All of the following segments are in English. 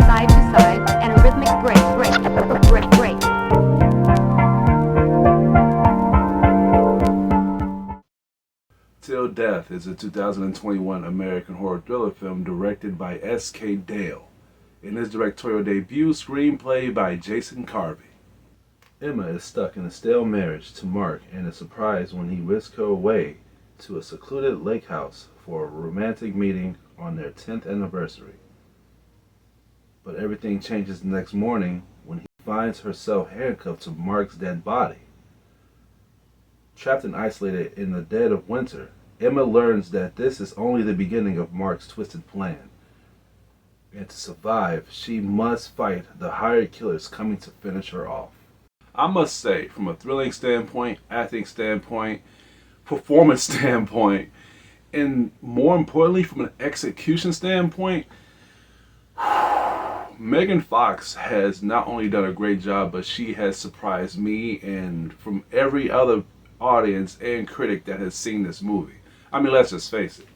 Side to side and a rhythmic break. Till Death is a 2021 American horror thriller film directed by S.K. Dale. In his directorial debut, screenplay by Jason Carvey. Emma is stuck in a stale marriage to Mark and is surprised when he whisks her away to a secluded lake house for a romantic meeting on their 10th anniversary. But everything changes the next morning when he finds herself handcuffed to Mark's dead body. Trapped and isolated in the dead of winter, Emma learns that this is only the beginning of Mark's twisted plan. And to survive, she must fight the hired killers coming to finish her off. I must say, from a thrilling standpoint, acting standpoint, performance standpoint, and more importantly, from an execution standpoint, Megan Fox has not only done a great job, but she has surprised me and from every other audience and critic that has seen this movie. I mean, let's just face it.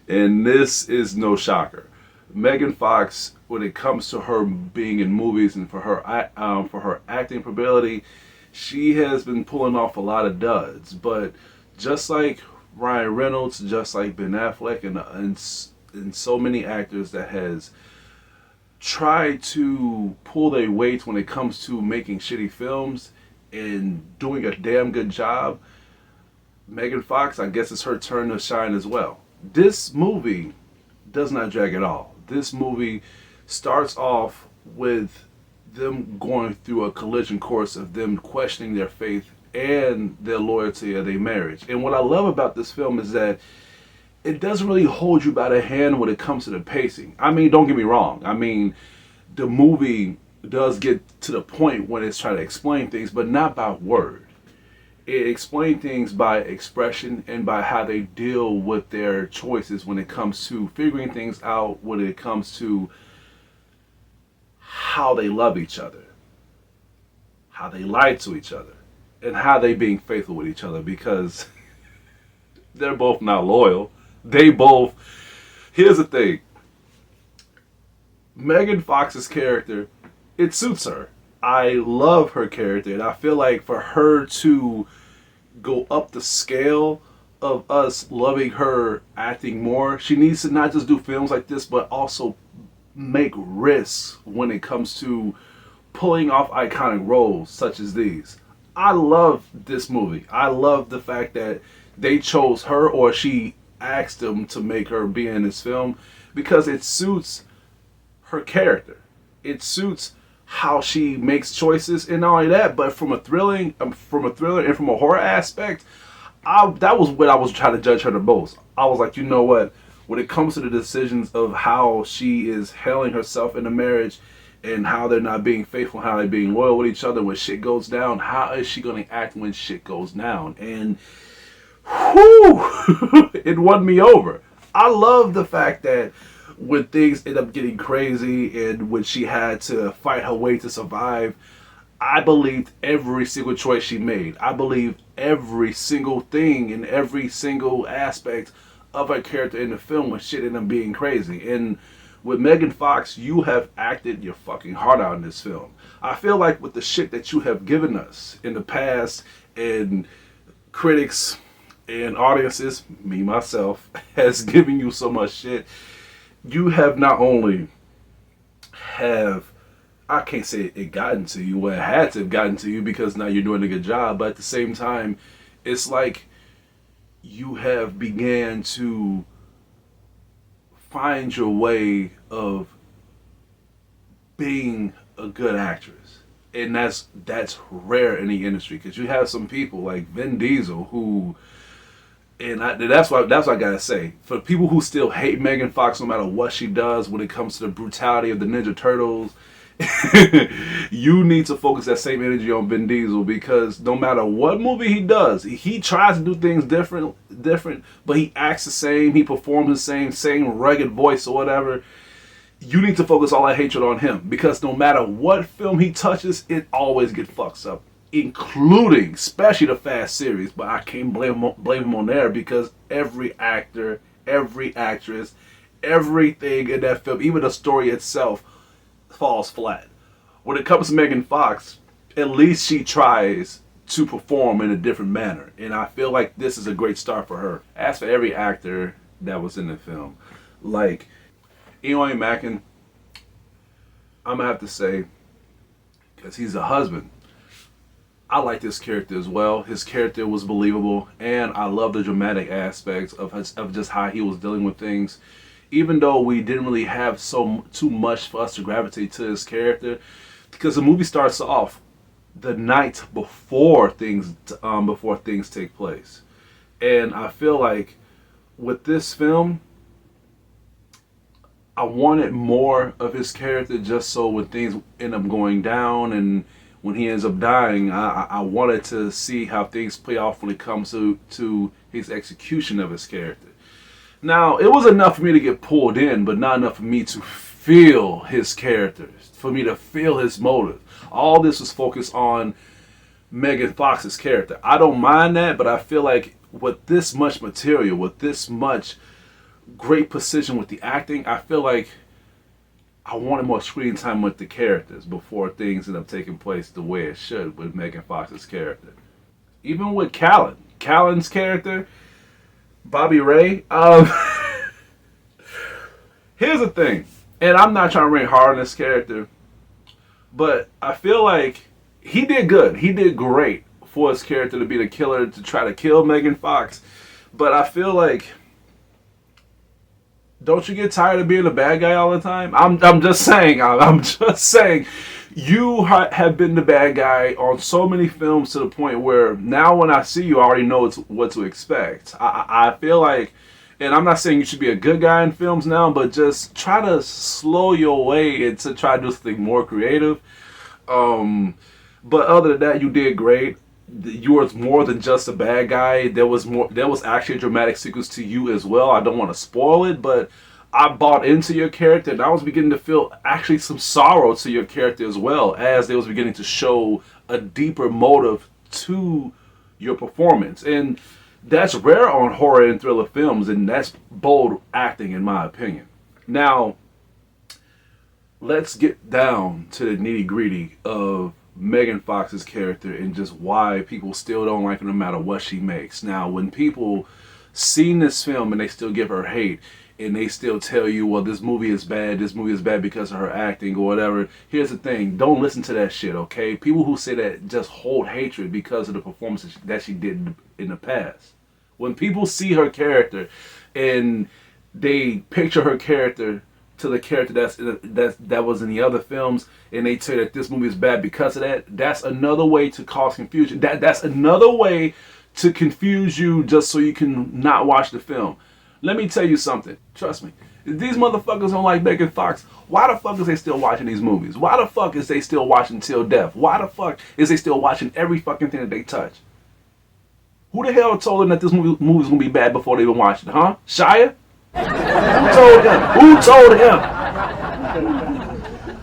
And this is no shocker. Megan Fox, when it comes to her being in movies and for her acting ability, she has been pulling off a lot of duds. But just like Ryan Reynolds, just like Ben Affleck, and so many actors that has tried to pull their weight when it comes to making shitty films and doing a damn good job, Megan Fox, I guess it's her turn to shine as well. This movie does not drag at all. This movie starts off with them going through a collision course of them questioning their faith and their loyalty of their marriage. And what I love about this film is that it doesn't really hold you by the hand when it comes to the pacing. I mean, don't get me wrong. I mean, the movie does get to the point when it's trying to explain things, but not by word. It explains things by expression and by how they deal with their choices when it comes to figuring things out, when it comes to how they love each other, how they lie to each other, and how they being faithful with each other, because they're both not loyal. Here's the thing. Megan Fox's character, it suits her. I love her character, and I feel like for her to go up the scale of us loving her acting more, she needs to not just do films like this, but also make risks when it comes to pulling off iconic roles such as these. I love this movie. I love the fact that they chose her, or she asked them to make her be in this film, because it suits her character. It suits how she makes choices, and not only that, but from a thriller and from a horror aspect, that was what I was trying to judge her the most. I was like, you know what? When it comes to the decisions of how she is handling herself in a marriage, and how they're not being faithful, how they're being loyal with each other when shit goes down, how is she going to act when shit goes down? And whew, it won me over. I love the fact that when things end up getting crazy and when she had to fight her way to survive, I believed every single choice she made. I believed every single thing and every single aspect of her character in the film when shit ended up being crazy. And with Megan Fox, you have acted your fucking heart out in this film. I feel like with the shit that you have given us in the past, and critics and audiences, me myself, has given you so much shit, you have not only I can't say it gotten to you, well, it had to have gotten to you because now you're doing a good job, but at the same time, it's like you have began to find your way of being a good actress. And that's rare in the industry, because you have some people like Vin Diesel who, and that's what I gotta say, for people who still hate Megan Fox no matter what she does when it comes to the brutality of the Ninja Turtles, you need to focus that same energy on Vin Diesel, because no matter what movie he does, he tries to do things different, but he acts the same, he performs the same rugged voice or whatever. You need to focus all that hatred on him, because no matter what film he touches, it always gets fucked up. including especially the Fast series. But I can't blame him on there because every actor, every actress, everything in that film, even the story itself, falls flat. When it comes to Megan Fox, at least she tries to perform in a different manner, and I feel like this is a great start for her. As for every actor that was in the film, like Eoin Macken, I'm gonna have to say, because he's a husband, I like this character as well. His character was believable, and I love the dramatic aspects of just how he was dealing with things. Even though we didn't really have too much for us to gravitate to his character, because the movie starts off the night before things take place, and I feel like with this film, I wanted more of his character, just so when things end up going down and when he ends up dying, I wanted to see how things play off when it comes to his execution of his character. Now, it was enough for me to get pulled in, but not enough for me to feel his character, for me to feel his motive. All this was focused on Megan Fox's character. I don't mind that, but I feel like with this much material, with this much great precision with the acting, I feel like I wanted more screen time with the characters before things end up taking place the way it should with Megan Fox's character. Even with Callan's character, Bobby Ray. Here's the thing, and I'm not trying to rain hard on this character, but I feel like he did good. He did great for his character to be the killer, to try to kill Megan Fox. But I feel like, don't you get tired of being a bad guy all the time? I'm just saying. I'm just saying. You have been the bad guy on so many films to the point where now when I see you, I already know what to expect. I feel like, and I'm not saying you should be a good guy in films now, but just try to slow your way and to try to do something more creative. But other than that, you did great. You were more than just a bad guy. There was actually a dramatic sequence to you as well. I don't want to spoil it, but I bought into your character, and I was beginning to feel actually some sorrow to your character as well, as they was beginning to show a deeper motive to your performance. And that's rare on horror and thriller films, and that's bold acting in my opinion. Now, let's get down to the nitty-gritty of Megan Fox's character and just why people still don't like her no matter what she makes. Now, when people seen this film and they still give her hate, and they still tell you, well, this movie is bad because of her acting or whatever, here's the thing, don't listen to that shit, okay? People who say that just hold hatred because of the performances that she did in the past. When people see her character and they picture her character to the character that was in the other films, and they say that this movie is bad because of that, that's another way to cause confusion. That's another way to confuse you just so you can not watch the film. Let me tell you something. Trust me. If these motherfuckers don't like Megan Fox, why the fuck is they still watching these movies? Why the fuck is they still watching Till Death? Why the fuck is they still watching every fucking thing that they touch? Who the hell told them that this movie's gonna be bad before they even watched it, huh? Shia? Who told him? Who told him?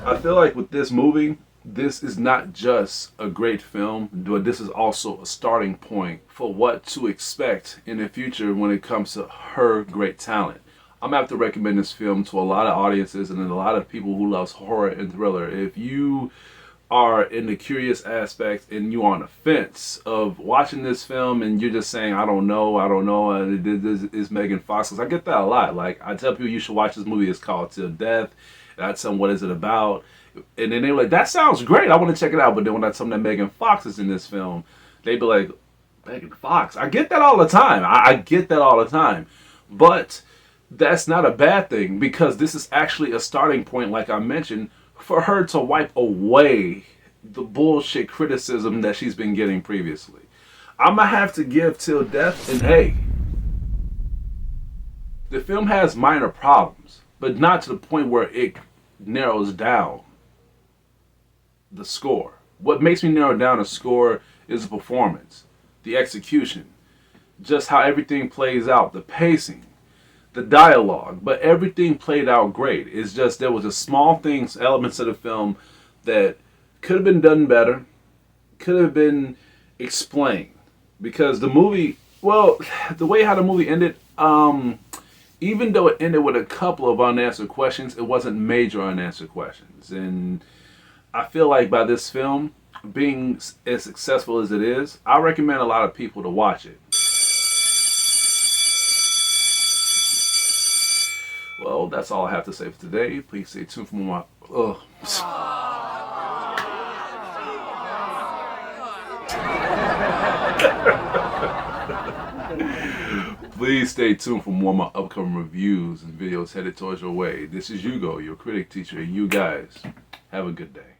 I feel like with this movie, this is not just a great film, but this is also a starting point for what to expect in the future when it comes to her great talent. I'm gonna have to recommend this film to a lot of audiences and a lot of people who loves horror and thriller. If you are in the curious aspect and you're on the fence of watching this film and you're just saying, I don't know, this is Megan Fox, 'cause I get that a lot. Like, I tell people you should watch this movie, it's called Till Death, and I tell them what is it about, and then they're like, that sounds great, I want to check it out. But then when I tell them that Megan Fox is in this film, they be like, Megan Fox? I get that all the time. I get that all the time. But that's not a bad thing, because this is actually a starting point, like I mentioned, for her to wipe away the bullshit criticism that she's been getting previously. I'm gonna have to give Till Death an A. The film has minor problems, but not to the point where it narrows down the score. What makes me narrow down a score is the performance, the execution, just how everything plays out, the pacing, the dialogue, but everything played out great. It's just there was just small things, elements of the film that could have been done better, could have been explained, because the movie, well, the way how the movie ended, even though it ended with a couple of unanswered questions, it wasn't major unanswered questions. And I feel like by this film being as successful as it is, I recommend a lot of people to watch it. Well, that's all I have to say for today. Please stay tuned for more. Please stay tuned for more of my upcoming reviews and videos headed towards your way. This is Hugo, your critic teacher, and you guys have a good day.